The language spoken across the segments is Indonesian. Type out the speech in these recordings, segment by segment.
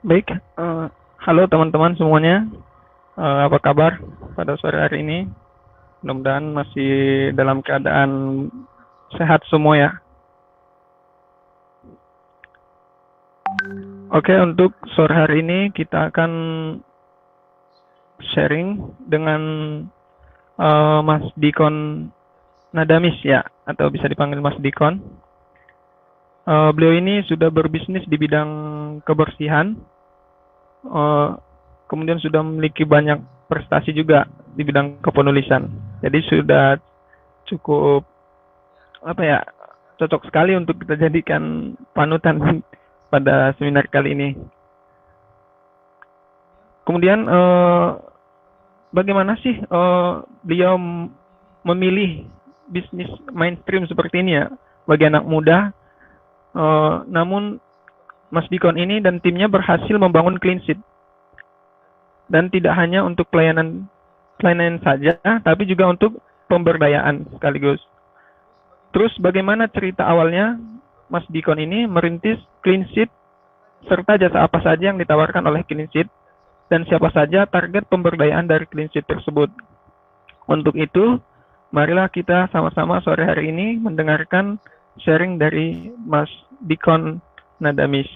Baik, halo teman-teman semuanya. Apa kabar pada sore hari ini? Mudah-mudahan masih dalam keadaan sehat semua ya. Oke, untuk sore hari ini kita akan sharing dengan Mas Dikon Nadamis ya, atau bisa dipanggil Mas Dikon. Beliau ini sudah berbisnis di bidang kebersihan, kemudian sudah memiliki banyak prestasi juga di bidang kepenulisan. Jadi sudah cukup cocok sekali untuk kita jadikan panutan pada seminar kali ini. Kemudian bagaimana sih beliau memilih bisnis mainstream seperti ini ya bagi anak muda? Namun Mas Dikon ini dan timnya berhasil membangun clean sheet, dan tidak hanya untuk pelayanan saja, tapi juga untuk pemberdayaan sekaligus. Terus bagaimana cerita awalnya Mas Dikon ini merintis clean sheet, serta jasa apa saja yang ditawarkan oleh clean sheet, dan siapa saja target pemberdayaan dari clean sheet tersebut. Untuk itu, marilah kita sama-sama sore hari ini mendengarkan sharing dari Mas Dikon Nadamis.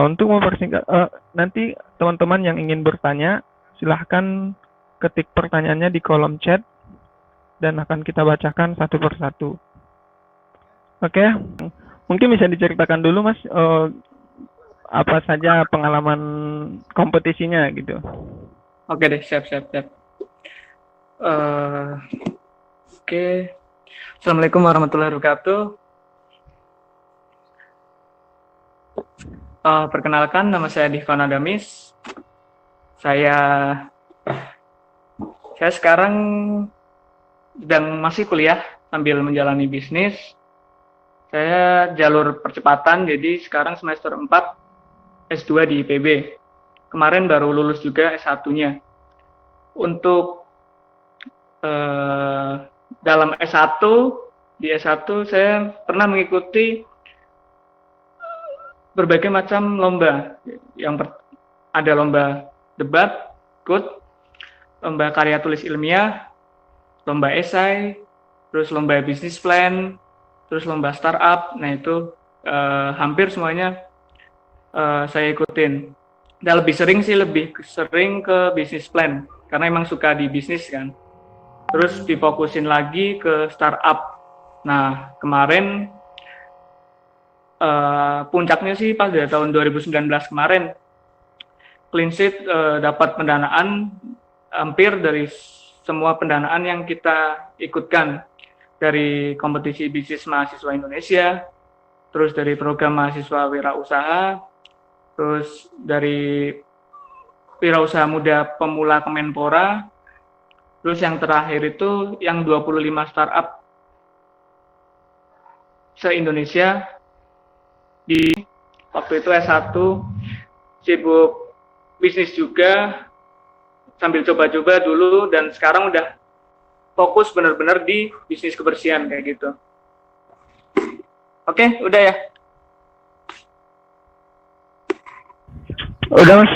Untuk mempersingkat, nanti teman-teman yang ingin bertanya, silahkan ketik pertanyaannya di kolom chat dan akan kita bacakan satu persatu. Oke, mungkin bisa diceritakan dulu Mas, apa saja pengalaman kompetisinya gitu. Oke deh, siap. Oke. Assalamualaikum warahmatullahi wabarakatuh. Perkenalkan, nama saya Dikon Nadamis. Saya sekarang masih kuliah sambil menjalani bisnis. Saya jalur percepatan, jadi sekarang semester 4 S2 di IPB. Kemarin baru lulus juga S1-nya. Untuk dalam S1, di S1 saya pernah mengikuti berbagai macam lomba. Ada lomba debat, lomba karya tulis ilmiah, lomba esai, terus lomba bisnis plan, terus lomba startup. Nah itu hampir semuanya saya ikutin. Dan lebih sering ke bisnis plan, karena emang suka di bisnis kan. Terus difokusin lagi ke startup. Nah kemarin puncaknya sih pas dari tahun 2019 kemarin, clean sheet dapat pendanaan hampir dari semua pendanaan yang kita ikutkan, dari kompetisi bisnis mahasiswa Indonesia, terus dari program mahasiswa wirausaha, terus dari wirausaha muda pemula Kemenpora, terus yang terakhir itu yang 25 startup se-Indonesia. Di waktu itu S1 sibuk bisnis juga sambil coba-coba dulu, dan sekarang udah fokus benar-benar di bisnis kebersihan kayak gitu. Oke, udah ya. Udah Mas.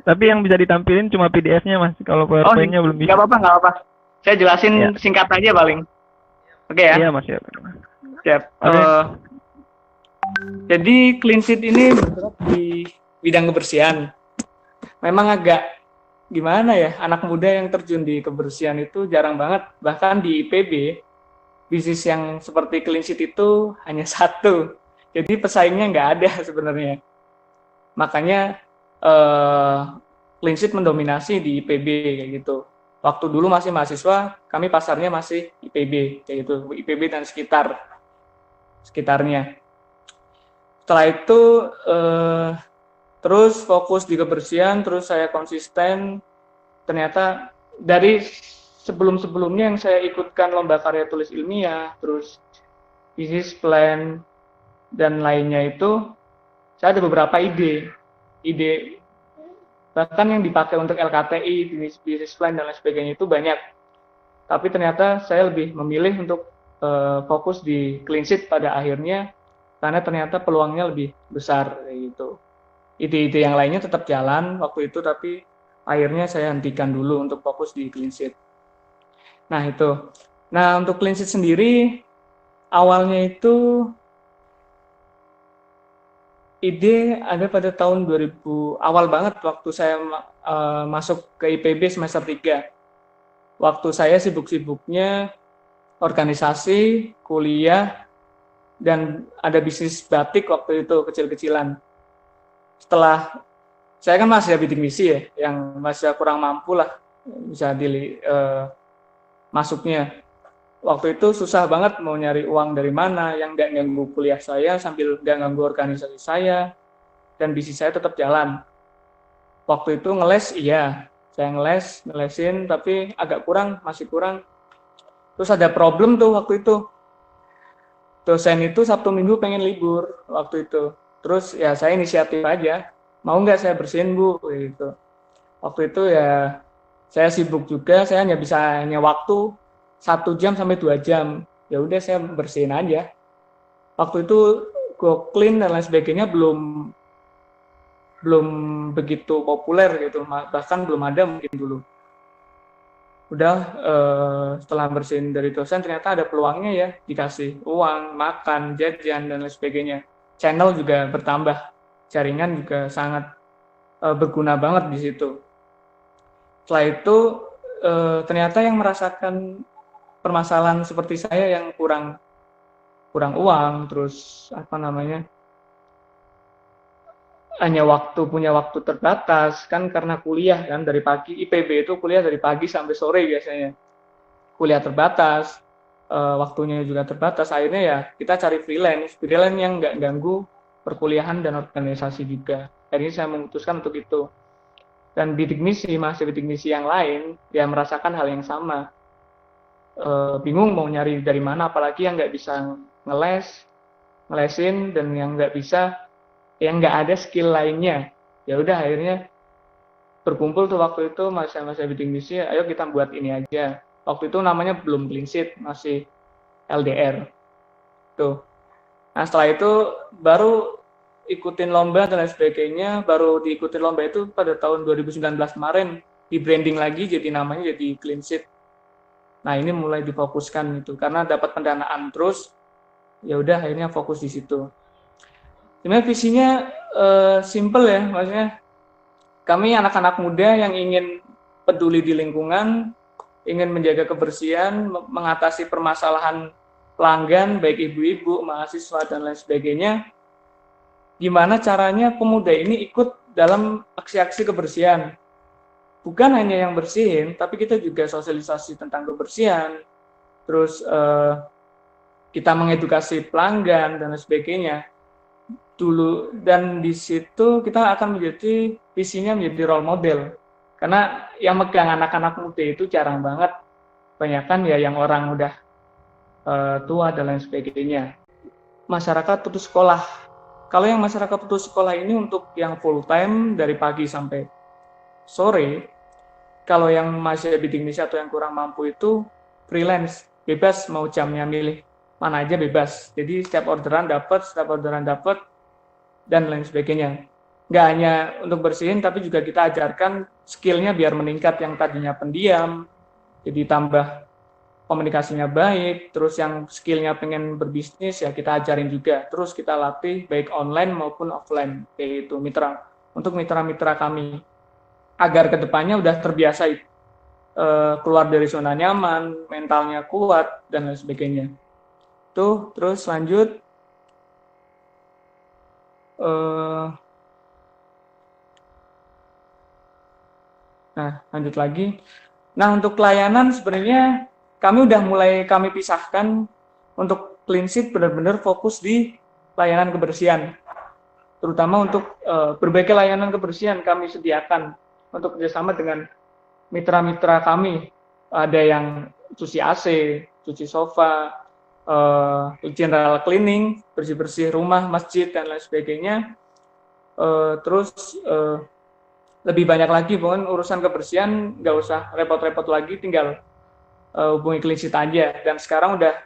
Tapi yang bisa ditampilin cuma PDF-nya Mas, kalau PowerPoint-nya belum bisa. Nggak apa-apa. Saya jelasin singkat aja paling. Oke ya. Iya Mas ya. Siap. Jadi clean sheet ini bergerak di bidang kebersihan. Memang agak gimana ya, anak muda yang terjun di kebersihan itu jarang banget. Bahkan di IPB, bisnis yang seperti clean sheet itu hanya satu. Jadi pesaingnya nggak ada sebenarnya. Makanya clean sheet mendominasi di IPB kayak gitu. Waktu dulu masih mahasiswa, kami pasarnya masih IPB kayak gitu, IPB dan sekitarnya. Setelah itu terus fokus di kebersihan, terus saya konsisten. Ternyata dari sebelum-sebelumnya yang saya ikutkan lomba karya tulis ilmiah, terus business plan, dan lainnya itu, saya ada beberapa ide bahkan yang dipakai untuk LKTI, business plan, dan lain sebagainya itu banyak. Tapi ternyata saya lebih memilih untuk fokus di clean sheet pada akhirnya, karena ternyata peluangnya lebih besar gitu. Ide-ide yang lainnya tetap jalan waktu itu, tapi akhirnya saya hentikan dulu untuk fokus di clean sheet. Nah itu. Nah untuk clean sheet sendiri, awalnya itu ide ada pada tahun 2000, awal banget waktu saya masuk ke IPB semester 3. Waktu saya sibuk-sibuknya organisasi, kuliah, dan ada bisnis batik waktu itu kecil-kecilan. Setelah saya kan masih bidik misi ya, yang masih kurang mampu lah bisa masuknya. Waktu itu susah banget mau nyari uang dari mana yang nggak ganggu kuliah saya sambil nggak ganggu organisasi saya, dan bisnis saya tetap jalan. Waktu itu ngeles, iya, saya ngelesin, tapi agak kurang, masih kurang. Terus ada problem tuh waktu itu. Dosen itu Sabtu Minggu pengen libur waktu itu. Terus ya saya inisiatif aja, mau nggak saya bersihin Bu, gitu. Waktu itu ya saya sibuk juga, saya hanya bisa waktu 1 jam sampai 2 jam. Ya udah saya bersihin aja. Waktu itu go clean dan lain sebagainya belum begitu populer gitu, bahkan belum ada mungkin dulu. Udah setelah bersihin dari dosen ternyata ada peluangnya ya, dikasih uang, makan, jajan dan lain sebagainya. Channel juga bertambah, jaringan juga sangat berguna banget di situ. Setelah itu ternyata yang merasakan permasalahan seperti saya yang kurang uang, terus hanya punya waktu terbatas kan, karena kuliah kan dari pagi, IPB itu kuliah dari pagi sampai sore biasanya, kuliah terbatas, waktunya juga terbatas, akhirnya ya kita cari freelance yang nggak ganggu perkuliahan dan organisasi juga. Akhirnya saya memutuskan untuk itu, dan bidik misi yang lain ya merasakan hal yang sama, bingung mau nyari dari mana, apalagi yang nggak bisa ngelesin dan yang nggak bisa, yang nggak ada skill lainnya. Ya udah akhirnya berkumpul tuh waktu itu masa-masa bidik misi, ayo kita buat ini aja. Waktu itu namanya belum clean sheet, masih LDR tuh. Nah setelah itu baru ikutin lomba dan lain sebagainya, baru diikutin lomba itu pada tahun 2019 kemarin, di branding lagi jadi namanya jadi clean sheet. Nah ini mulai difokuskan itu karena dapat pendanaan terus, ya udah akhirnya fokus di situ. Sebenarnya visinya simple ya, maksudnya kami anak-anak muda yang ingin peduli di lingkungan, ingin menjaga kebersihan, mengatasi permasalahan pelanggan, baik ibu-ibu, mahasiswa, dan lain sebagainya. Gimana caranya pemuda ini ikut dalam aksi-aksi kebersihan. Bukan hanya yang bersihin, tapi kita juga sosialisasi tentang kebersihan, terus kita mengedukasi pelanggan, dan lain sebagainya. Dulu, dan di situ kita akan menjadi visinya menjadi role model, karena yang megang anak-anak muda itu jarang banget, kebanyakan ya yang orang udah tua dan lain sebagainya. Masyarakat putus sekolah, kalau yang masyarakat putus sekolah ini untuk yang full time dari pagi sampai sore. Kalau yang masih bidik misi atau yang kurang mampu itu freelance, bebas mau jamnya milih mana aja bebas, jadi setiap orderan dapat dan lain sebagainya. Nggak hanya untuk bersihin, tapi juga kita ajarkan skillnya biar meningkat, yang tadinya pendiam, jadi tambah komunikasinya baik, terus yang skillnya pengen berbisnis, ya kita ajarin juga, terus kita latih baik online maupun offline, yaitu untuk mitra-mitra kami, agar kedepannya udah terbiasa keluar dari zona nyaman, mentalnya kuat, dan lain sebagainya. Tuh, terus lanjut. Nah, lanjut lagi. Nah, untuk pelayanan sebenarnya kami udah mulai kami pisahkan. Untuk clean sheet benar-benar fokus di layanan kebersihan. Terutama untuk berbagai layanan kebersihan kami sediakan untuk kerjasama dengan mitra-mitra kami. Ada yang cuci AC, cuci sofa, general cleaning, bersih-bersih rumah, masjid, dan lain sebagainya. Terus lebih banyak lagi, pokoknya urusan kebersihan nggak usah repot-repot lagi, tinggal hubungi clean sheet aja. Dan sekarang udah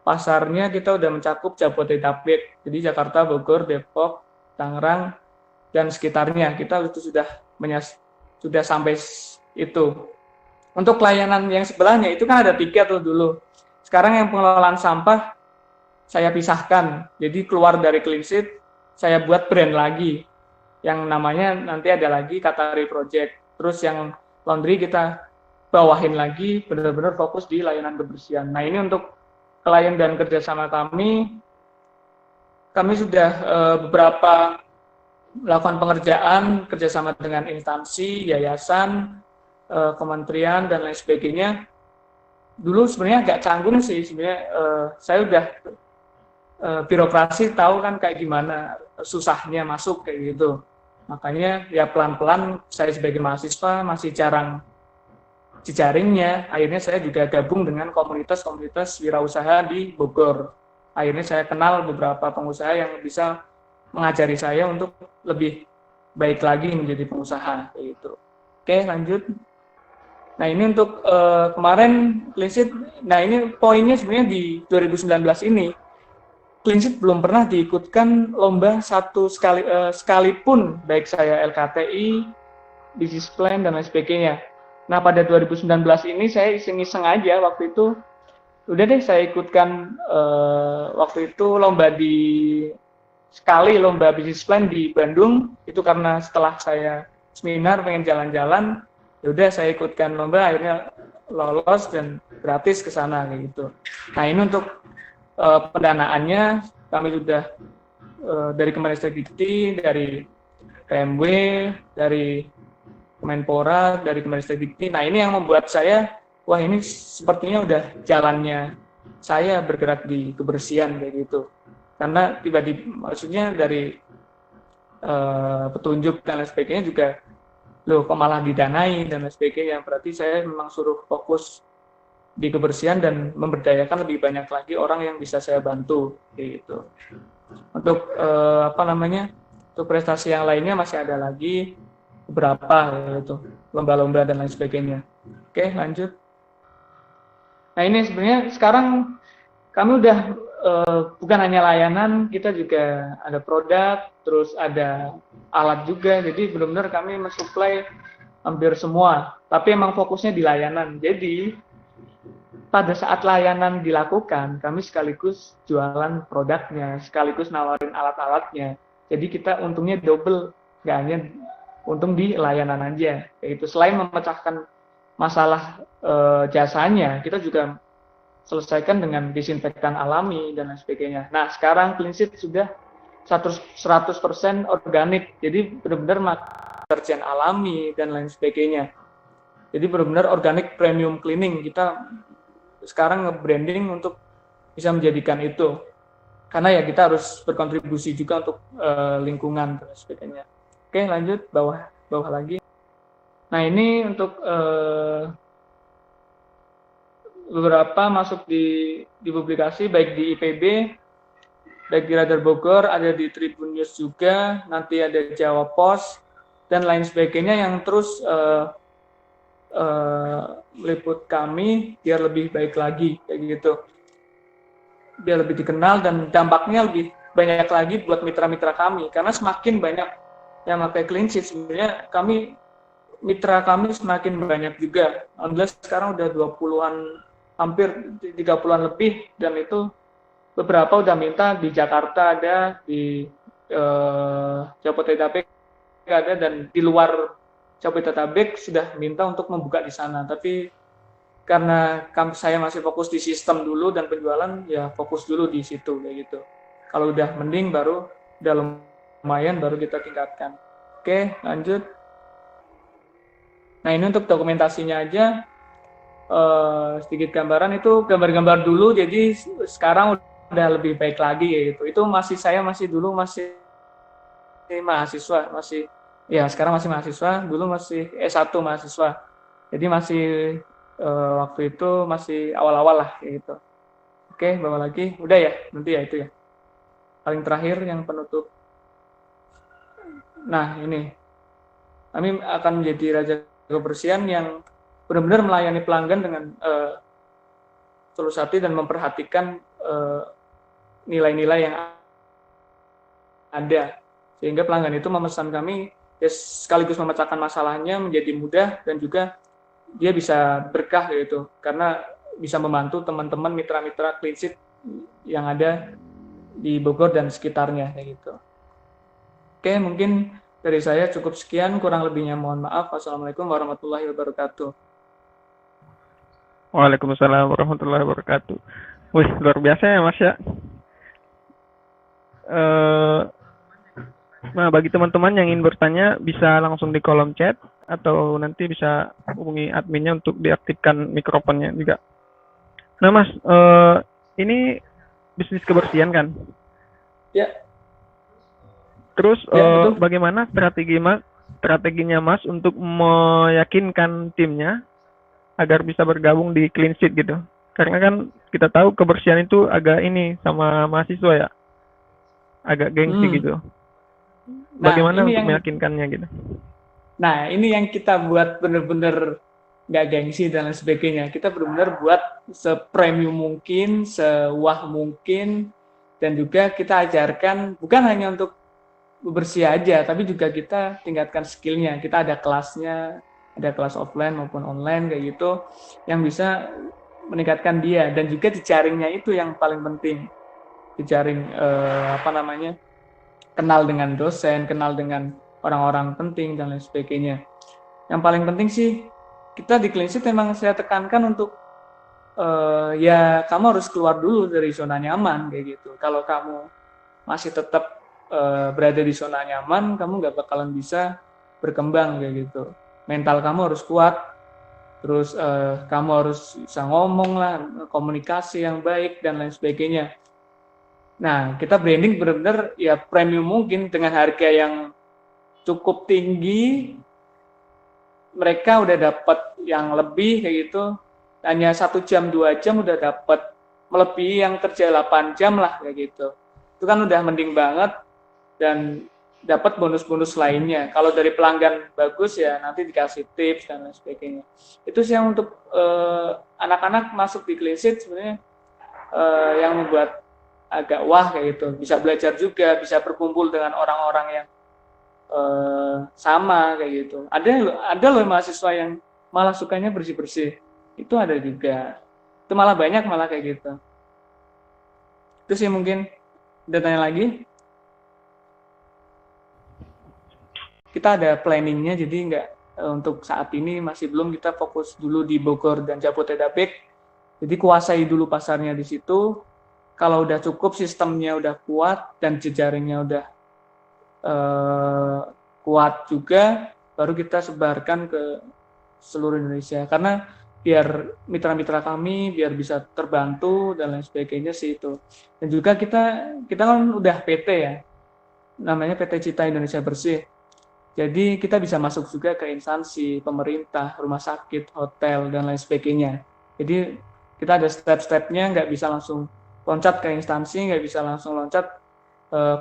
pasarnya kita udah mencakup Jabodetabek, jadi Jakarta, Bogor, Depok, Tangerang, dan sekitarnya. Kita itu sudah sampai itu. Untuk pelayanan yang sebelahnya itu kan ada 3 tuh dulu. Sekarang yang pengelolaan sampah saya pisahkan. Jadi keluar dari Clean Sheet, saya buat brand lagi. Yang namanya nanti ada lagi Katari Project. Terus yang laundry kita bawahin lagi, benar-benar fokus di layanan kebersihan. Nah ini untuk klien dan kerjasama kami sudah beberapa melakukan pengerjaan kerjasama dengan instansi, yayasan, kementerian, dan lain sebagainya. Dulu sebenarnya agak canggung sih, sebenarnya saya udah birokrasi tahu kan kayak gimana susahnya masuk kayak gitu. Makanya ya pelan-pelan saya sebagai mahasiswa masih jarang jejaringnya. Akhirnya saya juga gabung dengan komunitas-komunitas wirausaha di Bogor. Akhirnya saya kenal beberapa pengusaha yang bisa mengajari saya untuk lebih baik lagi menjadi pengusaha kayak gitu. Oke, lanjut. Nah, ini untuk kemarin Clean Sheet. Nah, ini poinnya sebenarnya di 2019 ini Clean Sheet belum pernah diikutkan lomba sekalipun, baik saya LKTI, business plan, dan lain sebagainya. Nah, pada 2019 ini saya iseng-iseng aja waktu itu, udah deh saya ikutkan waktu itu lomba business plan di Bandung, itu karena setelah saya seminar pengen jalan-jalan, ya udah saya ikutkan lomba, akhirnya lolos dan gratis ke sana kayak gitu. Nah, ini untuk pendanaannya kami sudah dari Kemendikbud, dari PMW, dari Kemenpora, dari Kemendikbud. Nah, ini yang membuat saya, wah ini sepertinya udah jalannya saya bergerak di kebersihan kayak gitu. Karena tiba-tiba maksudnya dari petunjuk dan lain sebagainya juga, loh kok malah didanai dan lain sebagainya. Berarti saya memang suruh fokus di kebersihan dan memberdayakan lebih banyak lagi orang yang bisa saya bantu kayak gitu. Untuk untuk prestasi yang lainnya masih ada lagi beberapa gitu, lomba-lomba dan lain sebagainya. Oke, lanjut. Nah, ini sebenarnya sekarang kami udah bukan hanya layanan, kita juga ada produk, terus ada alat juga. Jadi benar-benar kami mensuplai hampir semua, tapi emang fokusnya di layanan. Jadi pada saat layanan dilakukan, kami sekaligus jualan produknya, sekaligus nawarin alat-alatnya. Jadi kita untungnya double, nggak hanya untung di layanan aja. Yaitu selain memecahkan masalah jasanya, kita juga selesaikan dengan disinfektan alami dan lain sebagainya. Nah, sekarang Clean Sheet sudah 100% organik, jadi benar-benar deterjen alami dan lain sebagainya. Jadi benar-benar organik premium cleaning. Kita sekarang nge-branding untuk bisa menjadikan itu. Karena ya kita harus berkontribusi juga untuk lingkungan dan sebagainya. Oke, lanjut bawah lagi. Nah, ini untuk beberapa masuk di publikasi, baik di IPB, baik di Radar Bogor, ada di Tribun News juga, nanti ada Jawa Post, dan lain sebagainya yang terus meliput kami biar lebih baik lagi, kayak gitu. Biar lebih dikenal dan dampaknya lebih banyak lagi buat mitra-mitra kami, karena semakin banyak yang pakai Clean Sheet, sebenarnya mitra kami semakin banyak juga. Alhamdulillah sekarang udah 20-an, hampir 30-an lebih, dan itu beberapa udah minta di Jakarta ada, di Jabodetabek ada, dan di luar Jabodetabek sudah minta untuk membuka di sana. Tapi karena saya masih fokus di sistem dulu dan penjualan, ya fokus dulu di situ kayak gitu. Kalau udah mending baru udah lumayan baru kita tingkatkan. Oke, lanjut. Nah, ini untuk dokumentasinya aja. Sedikit gambaran, itu gambar-gambar dulu, jadi sekarang udah lebih baik lagi ya gitu. Itu saya masih mahasiswa, sekarang masih mahasiswa, dulu masih S1 mahasiswa. Jadi masih waktu itu masih awal-awal lah kayak gitu. Oke, bawa lagi. Udah ya, nanti ya itu ya. Paling terakhir yang penutup. Nah, ini. Kami akan menjadi raja kebersihan yang benar-benar melayani pelanggan dengan tulus hati dan memperhatikan nilai-nilai yang ada, sehingga pelanggan itu memesan kami ya sekaligus memecahkan masalahnya menjadi mudah, dan juga dia bisa berkah gitu, karena bisa membantu teman-teman mitra-mitra Clean Sheet yang ada di Bogor dan sekitarnya kayak gitu. Oke, mungkin dari saya cukup sekian, kurang lebihnya mohon maaf. Wassalamualaikum warahmatullahi wabarakatuh. Waalaikumsalam warahmatullahi wabarakatuh. Wih, luar biasa ya Mas ya. Eh, Nah, bagi teman-teman yang ingin bertanya bisa langsung di kolom chat atau nanti bisa hubungi adminnya untuk diaktifkan mikrofonnya juga. Nah, Mas, ini bisnis kebersihan kan? Ya. Terus Ya, bagaimana strateginya Mas untuk meyakinkan timnya agar bisa bergabung di Clean Sheet gitu? Karena kan kita tahu kebersihan itu agak ini sama mahasiswa ya, agak gengsi gitu. Bagaimana untuk meyakinkannya gitu? Nah, ini yang kita buat bener-bener nggak gengsi dan lain sebagainya. Kita benar-benar buat sepremium mungkin, sewah mungkin, dan juga kita ajarkan bukan hanya untuk bersih aja, tapi juga kita tingkatkan skillnya. Kita ada kelasnya, ada kelas offline maupun online kayak gitu, yang bisa meningkatkan dia, dan juga jejaringnya itu yang paling penting. Jejaring kenal dengan dosen, kenal dengan orang-orang penting dan lain sebagainya. Yang paling penting sih kita di Clean Sheet memang saya tekankan untuk ya kamu harus keluar dulu dari zona nyaman kayak gitu. Kalau kamu masih tetap berada di zona nyaman, kamu nggak bakalan bisa berkembang kayak gitu. Mental kamu harus kuat, terus kamu harus bisa ngomong lah, komunikasi yang baik dan lain sebagainya. Nah, kita branding benar-benar ya premium mungkin dengan harga yang cukup tinggi. Mereka udah dapat yang lebih kayak gitu, hanya 1 jam 2 jam udah dapat melebihi yang kerja 8 jam lah kayak gitu. Itu kan udah mending banget, dan dapat bonus-bonus lainnya. Kalau dari pelanggan bagus ya nanti dikasih tips dan lain sebagainya. Itu sih yang untuk anak-anak masuk di Clean Sheet sebenarnya yang membuat agak wah kayak gitu. Bisa belajar juga, bisa berkumpul dengan orang-orang yang sama kayak gitu. Ada loh mahasiswa yang malah sukanya bersih-bersih. Itu ada juga. Itu malah banyak malah kayak gitu. Itu sih mungkin. Ada tanya lagi? Kita ada planningnya, jadi nggak untuk saat ini masih belum, kita fokus dulu di Bogor dan Jabodetabek. Jadi kuasai dulu pasarnya di situ. Kalau udah cukup, sistemnya udah kuat dan jejaringnya udah kuat juga, baru kita sebarkan ke seluruh Indonesia. Karena biar mitra-mitra kami biar bisa terbantu dan lain sebagainya sih itu. Dan juga kita kan udah PT ya, namanya PT Cita Indonesia Bersih. Jadi kita bisa masuk juga ke instansi pemerintah, rumah sakit, hotel dan lain sebagainya. Jadi kita ada step-stepnya, nggak bisa langsung loncat ke instansi, nggak bisa langsung loncat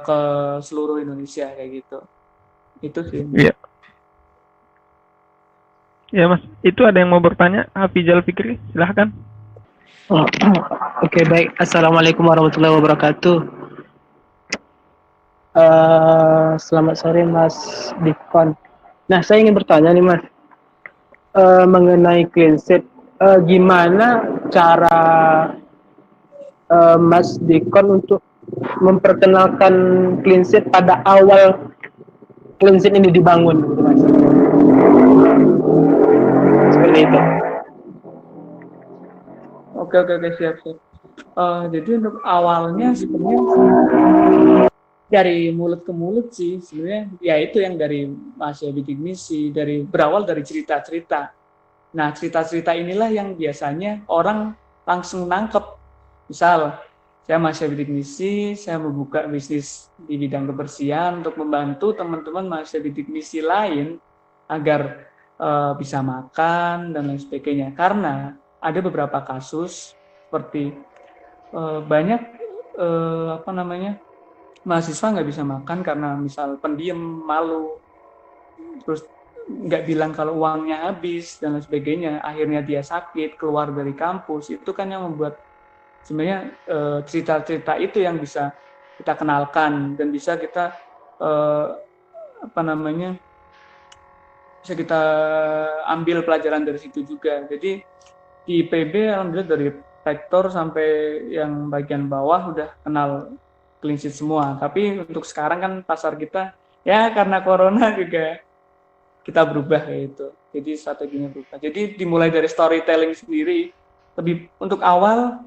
ke seluruh Indonesia kayak gitu. Itu sih. Iya. Ya Mas, itu ada yang mau bertanya? Hafizal Fikri, silahkan. Oke, baik. Assalamualaikum warahmatullahi wabarakatuh. Selamat sore Mas Dikon. Nah, saya ingin bertanya nih Mas, mengenai Clean Sheet. Gimana cara Mas Dikon untuk memperkenalkan Clean Sheet pada awal Clean Sheet ini dibangun, gitu, Mas? Seperti itu. Oke, siap. Jadi untuk awalnya sebenarnya dari mulut ke mulut sih sebenarnya, ya itu yang dari mahasiswa bidik misi, berawal dari cerita-cerita. Nah, cerita-cerita inilah yang biasanya orang langsung nangkep. Misal, saya mahasiswa bidik misi, saya membuka bisnis di bidang kebersihan untuk membantu teman-teman mahasiswa bidik misi lain agar bisa makan dan lain sebagainya. Karena ada beberapa kasus seperti banyak mahasiswa nggak bisa makan karena misal pendiam, malu, terus nggak bilang kalau uangnya habis dan lain sebagainya. Akhirnya dia sakit, keluar dari kampus. Itu kan yang membuat sebenarnya cerita-cerita itu yang bisa kita kenalkan dan bisa kita bisa kita ambil pelajaran dari situ juga. Jadi di PB alhamdulillah dari rektor sampai yang bagian bawah udah kenal clean sheet semua. Tapi untuk sekarang kan pasar kita ya karena corona juga kita berubah kayak gitu. Jadi strateginya berubah. Jadi dimulai dari storytelling sendiri. Lebih untuk awal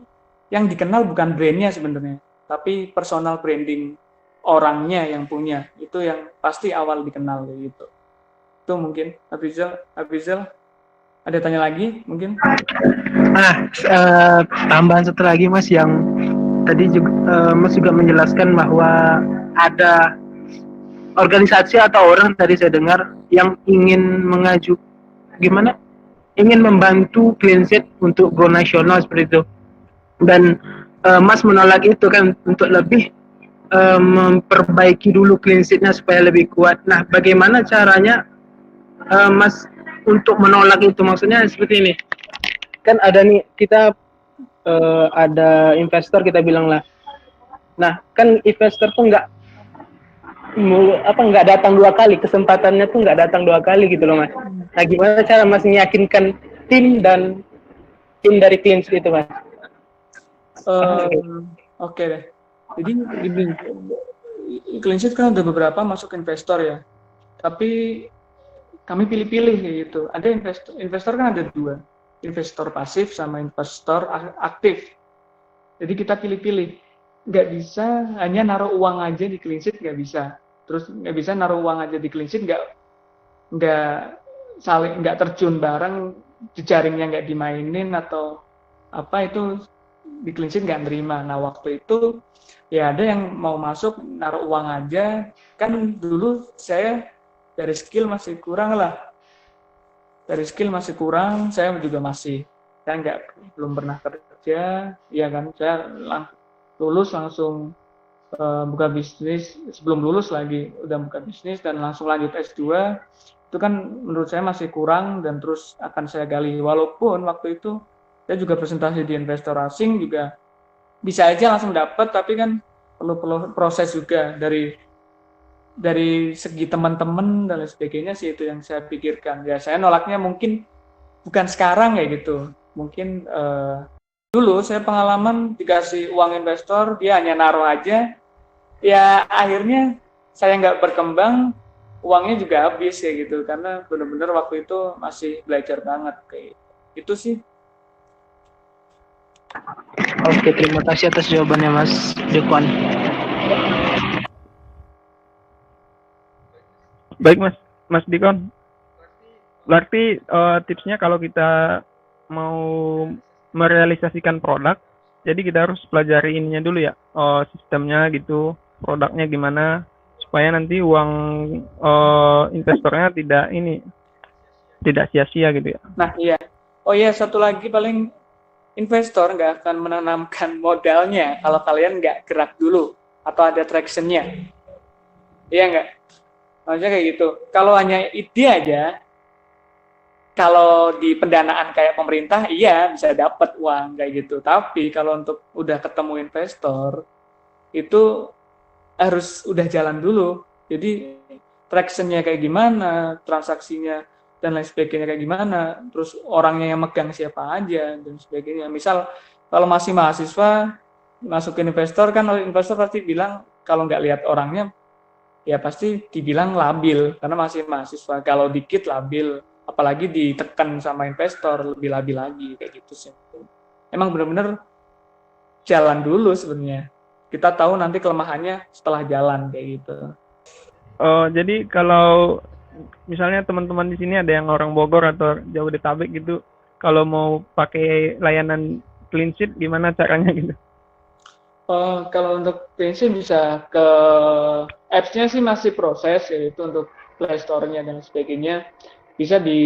yang dikenal bukan brandnya sebenarnya, tapi personal branding orangnya yang punya. Itu yang pasti awal dikenal kayak gitu. Itu mungkin Abrizal ada tanya lagi mungkin? Tambahan satu lagi Mas, yang tadi juga Mas juga menjelaskan bahwa ada organisasi atau orang tadi saya dengar yang ingin ingin membantu clean sheet untuk go nasional seperti itu, dan Mas menolak itu kan untuk lebih memperbaiki dulu clean sheetnya supaya lebih kuat. Nah, bagaimana caranya Mas untuk menolak itu? Maksudnya seperti ini, kan ada nih kita ada investor, kita bilang lah. Nah, kan investor tuh nggak datang dua kali, kesempatannya tuh nggak datang dua kali gitu loh Mas. Nah, gimana cara Mas meyakinkan tim dari clean sheet itu Mas? Oke deh. Jadi clean sheet kan ada beberapa masuk investor ya. Tapi kami pilih-pilih gitu. Ada investor kan ada dua, investor pasif sama investor aktif. Jadi kita pilih-pilih. Nggak bisa hanya naruh uang aja di clean sheet, nggak bisa. Terus nggak bisa naruh uang aja di clean sheet, nggak terjun bareng, jejaringnya nggak dimainin atau apa, itu di clean sheet nggak nerima. Nah waktu itu ya ada yang mau masuk naruh uang aja. Kan dulu saya dari skill masih kurang, saya juga belum pernah kerja, ya kan, saya lulus langsung buka bisnis, sebelum lulus lagi udah buka bisnis dan langsung lanjut S2. Itu kan menurut saya masih kurang dan terus akan saya gali. Walaupun waktu itu saya juga presentasi di investor asing juga bisa aja langsung dapat, tapi kan perlu proses juga dari segi teman-teman dan lain sebagainya sih, itu yang saya pikirkan. Ya saya nolaknya mungkin bukan sekarang kayak gitu. Mungkin dulu saya pengalaman dikasih uang investor, dia hanya naruh aja. Ya akhirnya saya nggak berkembang, uangnya juga habis kayak gitu. Karena benar-benar waktu itu masih belajar banget kayak itu sih. Oke, terima kasih atas jawabannya Mas Dekwan. Baik Mas Dikon. Berarti tipsnya kalau kita mau merealisasikan produk, jadi kita harus pelajari ininya dulu ya, sistemnya gitu, produknya gimana, supaya nanti uang investornya tidak sia-sia gitu ya. Nah iya, oh iya, satu lagi, paling investor nggak akan menanamkan modalnya kalau kalian nggak gerak dulu atau ada traction-nya. Iya nggak? Maksudnya kayak gitu. Kalau hanya ide aja, kalau di pendanaan kayak pemerintah, iya bisa dapat uang kayak gitu. Tapi kalau untuk udah ketemu investor, itu harus udah jalan dulu. Jadi traction-nya kayak gimana, transaksinya dan lain sebagainya kayak gimana, terus orangnya yang megang siapa aja dan sebagainya. Misal kalau masih mahasiswa masukin investor, kan investor pasti bilang kalau nggak lihat orangnya ya pasti dibilang labil karena masih mahasiswa. Kalau dikit labil, apalagi ditekan sama investor lebih labil lagi kayak gitu sih. Emang benar-benar jalan dulu sebenarnya. Kita tahu nanti kelemahannya setelah jalan kayak gitu. Jadi kalau misalnya teman-teman di sini ada yang orang Bogor atau Jabodetabek gitu, kalau mau pakai layanan clean sheet gimana caranya gitu? Kalau untuk clean sheet bisa ke apps-nya sih masih proses, yaitu untuk Play Store-nya dan sebagainya. Bisa di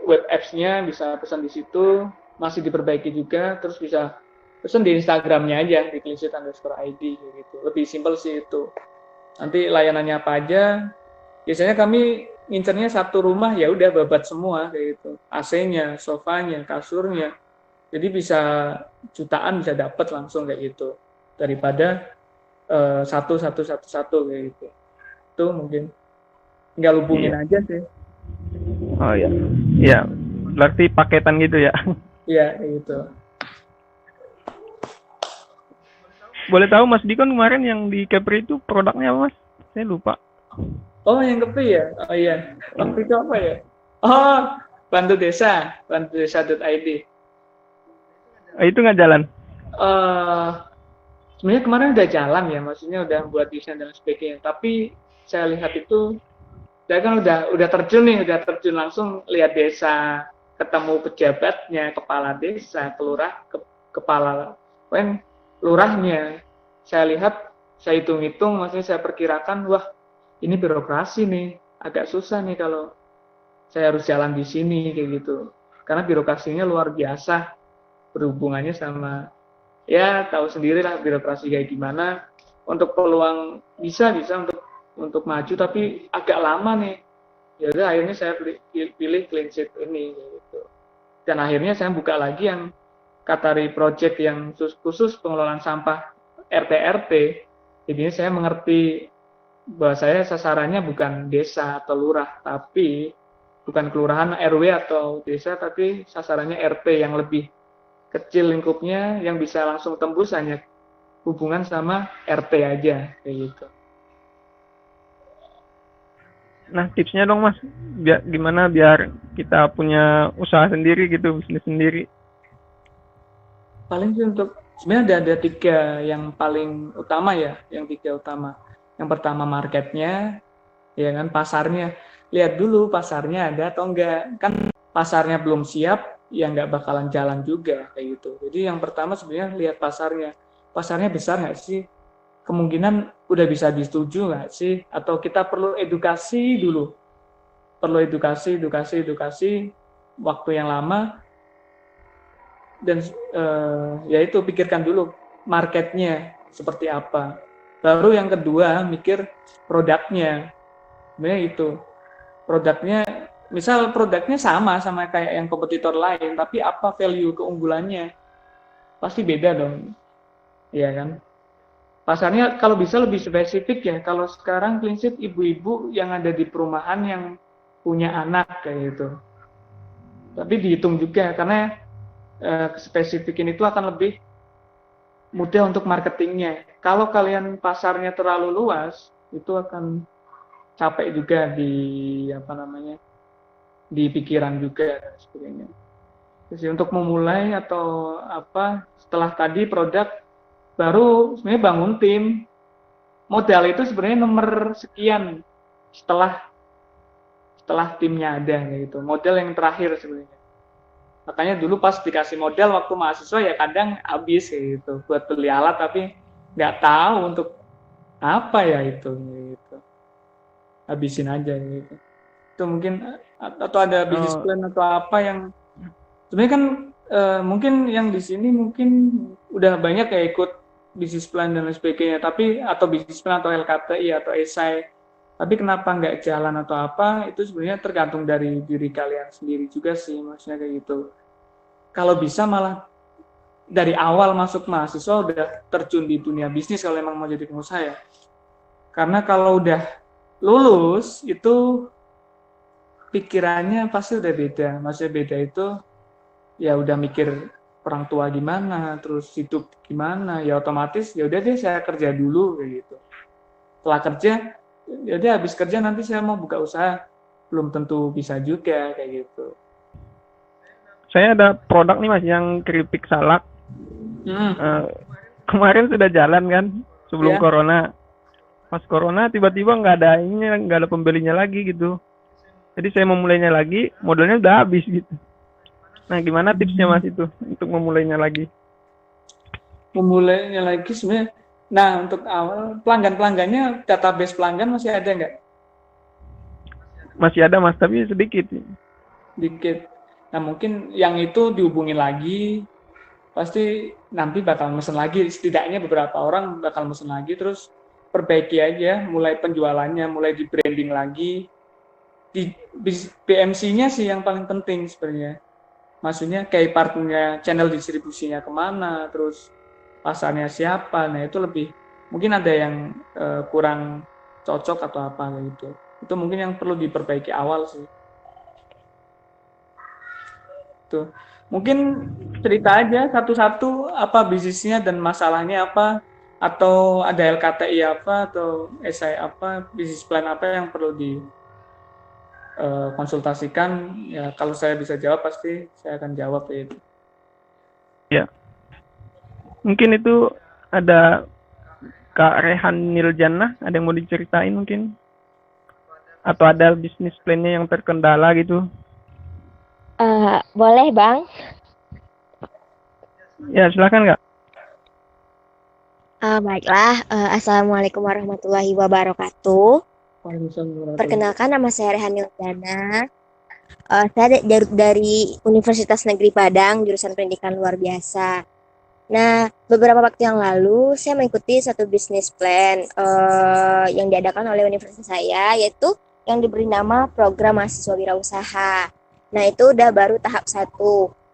web apps-nya, bisa pesan di situ, masih diperbaiki juga, terus bisa pesan di Instagram-nya aja, di cleansheet_id gitu. Lebih simpel sih itu. Nanti layanannya apa aja. Biasanya kami ngincernya satu rumah ya udah babat semua kayak gitu. AC-nya, sofanya, kasurnya, Jadi bisa jutaan bisa dapat langsung kayak gitu daripada satu kayak gitu. Itu mungkin tinggal hubungin Iya. aja sih. Oh ya. Iya. Berarti paketan gitu ya. Iya kayak gitu. Boleh tahu Mas Dikon kemarin yang di Kepri itu produknya apa Mas? Saya lupa. Oh yang Kepri ya? Oh iya. Waktu itu apa ya? Oh, bantu desa.id. Itu nggak jalan. eh Sebenarnya kemarin udah jalan ya, maksudnya udah buat desain dan sebagainya. Tapi saya lihat itu, saya kan udah terjun nih, udah terjun langsung lihat desa, ketemu pejabatnya, kepala desa, kepala lurahnya. Saya lihat, saya hitung-hitung, maksudnya saya perkirakan, wah ini birokrasi nih, agak susah nih kalau saya harus jalan di sini kayak gitu. Karena birokrasinya luar biasa berhubungannya sama, ya tahu sendiri lah birokrasi kayak gimana. Untuk peluang bisa untuk maju tapi agak lama nih. Ya udah akhirnya saya pilih clean sheet ini gitu. Dan akhirnya saya buka lagi yang Katari Project yang khusus pengelolaan sampah RT-RT. Jadi saya mengerti bahwa saya sasarannya bukan desa atau lurah, tapi bukan kelurahan RW atau desa, tapi sasarannya RT yang lebih kecil lingkupnya, yang bisa langsung tembus hanya hubungan sama RT aja kayak gitu. Nah, tipsnya dong Mas, gimana biar kita punya usaha sendiri gitu, bisnis sendiri. Paling sih untuk sebenarnya ada tiga yang paling utama ya, yang tiga utama. Yang pertama marketnya, ya kan, pasarnya. Lihat dulu pasarnya ada atau enggak. Kan pasarnya belum siap, ya nggak bakalan jalan juga kayak gitu. Jadi yang pertama sebenarnya lihat pasarnya. Pasarnya besar nggak sih? Kemungkinan udah bisa disetujui nggak sih? Atau kita perlu edukasi dulu? Perlu edukasi, waktu yang lama. Dan ya itu pikirkan dulu marketnya seperti apa. Baru yang kedua mikir produknya. Sebenarnya itu produknya, misal produknya sama kayak yang kompetitor lain, tapi apa value keunggulannya? Pasti beda dong, ya kan? Pasarnya kalau bisa lebih spesifik ya. Kalau sekarang clean sheet ibu-ibu yang ada di perumahan yang punya anak kayak gitu. Tapi dihitung juga karena spesifikin itu akan lebih mudah untuk marketingnya. Kalau kalian pasarnya terlalu luas, itu akan capek juga di di pikiran juga dan sebagainya. Jadi untuk memulai atau setelah tadi produk, baru sebenarnya bangun tim. Modal itu sebenarnya nomor sekian setelah timnya ada gitu. Modal yang terakhir sebenarnya. Makanya dulu pas dikasih modal waktu mahasiswa ya kadang habis gitu buat beli alat, tapi nggak tahu untuk apa ya itu gitu. Habisin aja gitu. Itu mungkin, atau ada bisnis plan atau apa yang sebenarnya kan mungkin yang di sini mungkin udah banyak ya ikut bisnis plan dan lain sebagainya, tapi atau bisnis plan atau LKTI atau esai, tapi kenapa nggak jalan atau apa, itu sebenarnya tergantung dari diri kalian sendiri juga sih, maksudnya kayak gitu. Kalau bisa malah dari awal masuk mahasiswa udah terjun di dunia bisnis kalau emang mau jadi pengusaha ya. Karena kalau udah lulus itu pikirannya pasti udah beda. Maksudnya beda itu ya udah mikir orang tua gimana, terus hidup gimana, ya otomatis ya udah deh saya kerja dulu kayak gitu. Setelah kerja, ya udah habis kerja nanti saya mau buka usaha, belum tentu bisa juga kayak gitu. Saya ada produk nih Mas yang keripik salak. Kemarin sudah jalan kan sebelum corona. Pas corona tiba-tiba nggak ada pembelinya lagi gitu. Jadi saya memulainya lagi, modalnya udah habis gitu. Nah, gimana tipsnya Mas itu untuk memulainya lagi? Memulainya lagi sebenarnya. Nah, untuk awal pelanggannya, database pelanggan masih ada nggak? Masih ada Mas, tapi sedikit. Dikit. Nah, mungkin yang itu dihubungin lagi, pasti nanti bakal mesen lagi. Setidaknya beberapa orang bakal mesen lagi, terus perbaiki aja, mulai penjualannya, mulai di branding lagi. Di PMC-nya sih yang paling penting sebenarnya. maksudnya kayak partnernya, channel distribusinya kemana, terus pasarnya siapa. Nah itu lebih mungkin ada yang kurang cocok atau apa gitu. Itu mungkin yang perlu diperbaiki awal sih. Tuh. Mungkin cerita aja satu-satu apa bisnisnya dan masalahnya apa, atau ada LKTI apa atau SI apa, bisnis plan apa yang perlu dikonsultasikan. Ya kalau saya bisa jawab pasti saya akan jawab itu. Ya, mungkin itu ada Kak Rehan Niljana, ada yang mau diceritain mungkin? Atau ada bisnis plan-nya yang terkendala gitu? Boleh Bang. Ya, silakan Kak. Baiklah. Assalamualaikum warahmatullahi wabarakatuh. Waalaikumsalam. Perkenalkan, nama saya Rehan Niljana. Saya dari Universitas Negeri Padang, jurusan Pendidikan Luar Biasa. Nah, beberapa waktu yang lalu saya mengikuti satu bisnis plan yang diadakan oleh universitas saya, yaitu yang diberi nama Program Mahasiswa Wirausaha. Nah, itu udah baru tahap 1.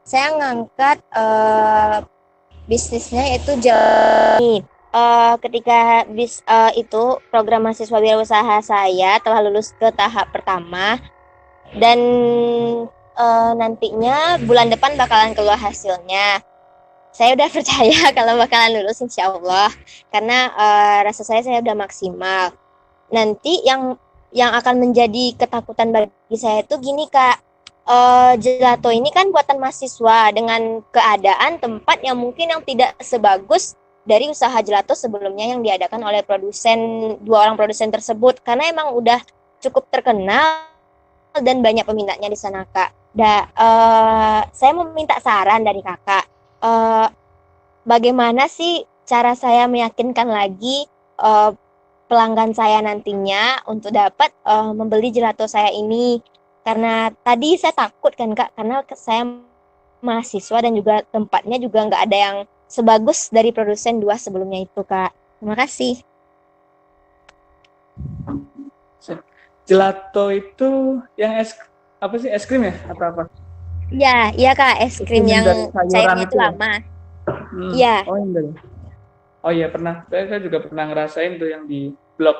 Saya ngangkat bisnisnya itu ketika itu program mahasiswa wirausaha saya telah lulus ke tahap pertama, dan nantinya bulan depan bakalan keluar hasilnya. Saya udah percaya kalau bakalan lulus insya Allah, karena rasa saya udah maksimal. Nanti yang akan menjadi ketakutan bagi saya itu gini Kak, gelato ini kan buatan mahasiswa dengan keadaan tempat yang mungkin yang tidak sebagus dari usaha gelato sebelumnya yang diadakan oleh dua orang produsen tersebut, karena emang udah cukup terkenal dan banyak peminatnya di sana Kak. Saya mau minta saran dari Kakak, bagaimana sih cara saya meyakinkan lagi pelanggan saya nantinya untuk dapat membeli gelato saya ini. Karena tadi saya takut kan Kak, karena saya mahasiswa dan juga tempatnya juga nggak ada yang sebagus dari produsen 2 sebelumnya itu Kak. Terima kasih. Gelato itu yang apa sih, es krim ya atau apa? Iya Kak, es krim yang cairnya itu ya? lama. Iya. Oh iya pernah. Saya juga pernah ngerasain tuh yang di blok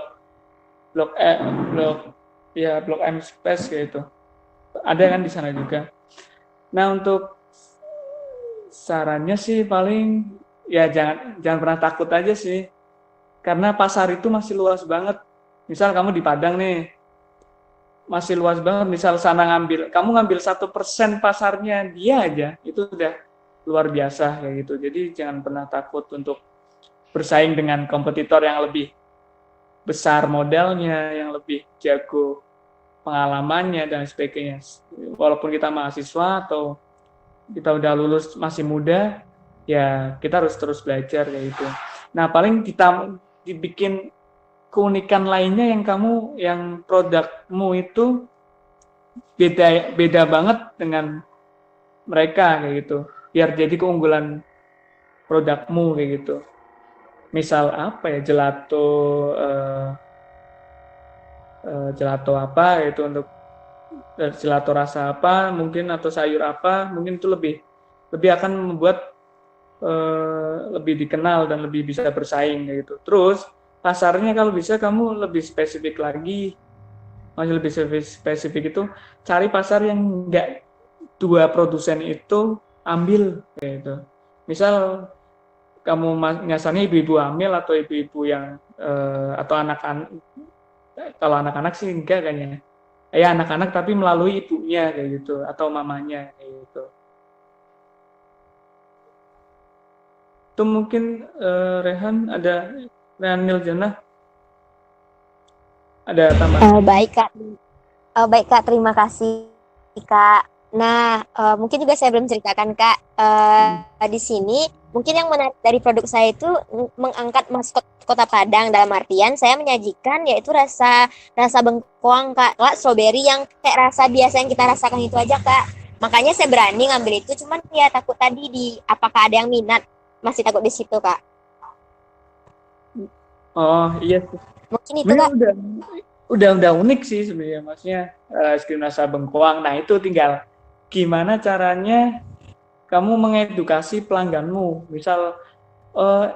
M Space kayak itu. Ada kan di sana juga. Nah, untuk sarannya sih paling ya jangan pernah takut aja sih. Karena pasar itu masih luas banget. Misal kamu di Padang nih, masih luas banget. Misal kamu ngambil 1% pasarnya dia aja, itu udah luar biasa kayak gitu. Jadi jangan pernah takut untuk bersaing dengan kompetitor yang lebih besar modalnya, yang lebih jago pengalamannya dan sebagainya. Walaupun kita mahasiswa atau kita udah lulus masih muda, ya kita harus terus belajar kayak gitu. Nah, paling kita dibikin keunikan lainnya yang produkmu itu beda banget dengan mereka kayak gitu. Biar jadi keunggulan produkmu kayak gitu. Misal apa ya, gelato apa itu, untuk gelato rasa apa mungkin, atau sayur apa mungkin, itu lebih akan membuat lebih dikenal dan lebih bisa bersaing kayak gitu. Terus pasarnya kalau bisa kamu lebih spesifik lagi, lebih spesifik itu cari pasar yang enggak 2 produsen itu ambil kayak gitu. Misal kamu nyasarnya ibu-ibu hamil atau ibu-ibu yang atau anak-anak. Kalau anak-anak sih enggak kayaknya. Ya anak-anak tapi melalui ibunya kayak gitu atau mamanya kayak gitu. Itu mungkin Rehan Niljana ada tambahan? Baik Kak, terima kasih Kak. Nah, mungkin juga saya belum ceritakan Kak. Di sini mungkin yang menarik dari produk saya itu mengangkat maskot Kota Padang, dalam artian saya menyajikan yaitu rasa bengkoang Kak, strawberry yang kayak rasa biasa yang kita rasakan itu aja Kak. Makanya saya berani ngambil itu, cuman ya takut tadi apakah ada yang minat, masih takut di situ Kak. Oh iya. Mungkin itu Kak. Udah unik sih sebenarnya, maksudnya es krim rasa bengkoang. Nah itu tinggal gimana caranya kamu mengedukasi pelangganmu. Misal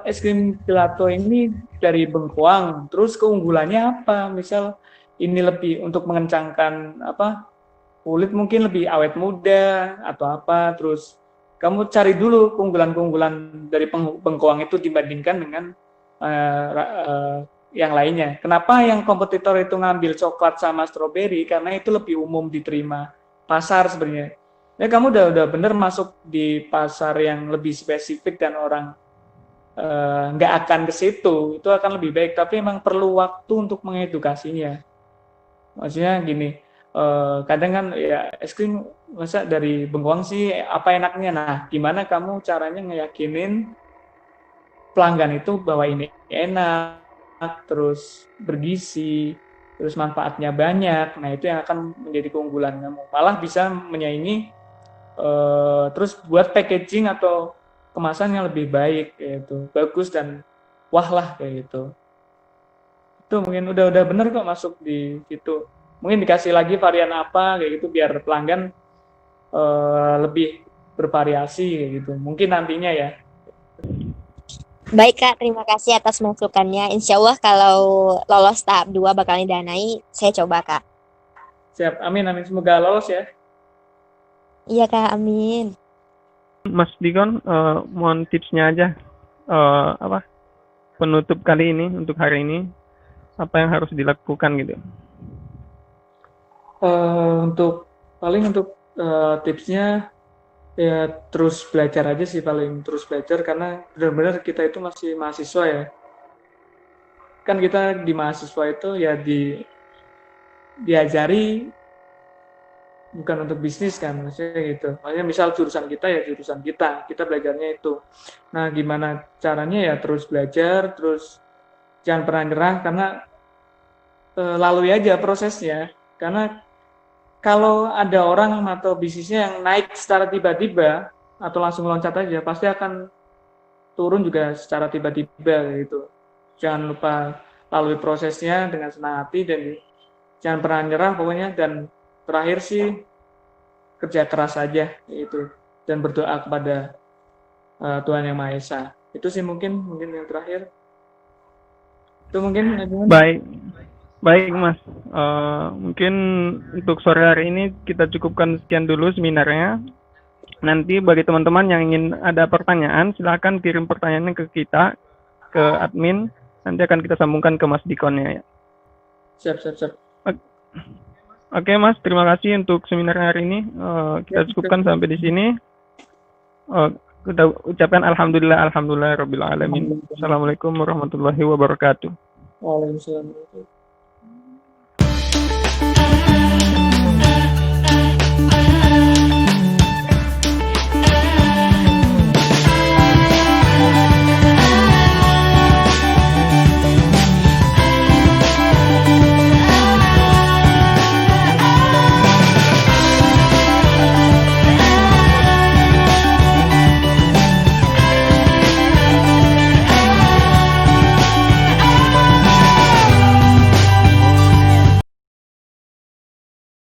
es krim gelato ini dari Bengkoang, terus keunggulannya apa? Misal ini lebih untuk mengencangkan apa? Kulit mungkin lebih awet muda atau apa, terus kamu cari dulu keunggulan-keunggulan dari Bengkoang itu dibandingkan dengan yang lainnya. Kenapa yang kompetitor itu ngambil coklat sama stroberi? Karena itu lebih umum diterima pasar sebenarnya. Ya kamu udah bener masuk di pasar yang lebih spesifik dan orang nggak akan ke situ, itu akan lebih baik. Tapi emang perlu waktu untuk mengedukasinya. Maksudnya gini, kadang kan ya es krim masa dari Bengkoang sih apa enaknya. Nah, gimana kamu caranya ngeyakinin pelanggan itu bahwa ini enak, terus bergizi, terus manfaatnya banyak. Nah, itu yang akan menjadi keunggulan kamu. Malah bisa menyaingi terus buat packaging atau kemasan yang lebih baik, yaitu bagus dan wah lah kayak gitu. Itu mungkin udah bener kok masuk di situ. Mungkin dikasih lagi varian apa kayak gitu biar pelanggan lebih bervariasi kayak gitu. Mungkin nantinya ya. Baik Kak, terima kasih atas masukannya. Insya Allah kalau lolos tahap 2 bakal didanai, saya coba Kak. Siap, amin. Semoga lolos ya. Iya Kak, amin. Mas Dikon, mohon tipsnya aja, apa penutup kali ini untuk hari ini, apa yang harus dilakukan gitu? Untuk tipsnya ya terus belajar aja sih, paling terus belajar, karena benar-benar kita itu masih mahasiswa ya. Kan kita di mahasiswa itu ya diajari bukan untuk bisnis kan, maksudnya gitu. Makanya misal jurusan kita ya jurusan kita belajarnya itu. Nah, gimana caranya ya terus belajar, terus jangan pernah nyerah, karena lalui aja prosesnya. Karena kalau ada orang atau bisnisnya yang naik secara tiba-tiba atau langsung loncat aja, pasti akan turun juga secara tiba-tiba gitu. Jangan lupa lalui prosesnya dengan senang hati dan jangan pernah nyerah pokoknya. Dan terakhir sih kerja keras aja gitu, dan berdoa kepada Tuhan Yang Maha Esa. Itu sih mungkin yang terakhir. Itu mungkin. Baik Mas, mungkin untuk sore hari ini kita cukupkan sekian dulu seminarnya. Nanti bagi teman-teman yang ingin ada pertanyaan, silakan kirim pertanyaannya ke kita, ke admin. Nanti akan kita sambungkan ke Mas Dikonnya ya. Siap. Oke Mas, terima kasih untuk seminar hari ini. Kita cukupkan sampai di sini. Kita ucapkan alhamdulillah rabbil alamin. Assalamualaikum warahmatullahi wabarakatuh. Waalaikumsalam.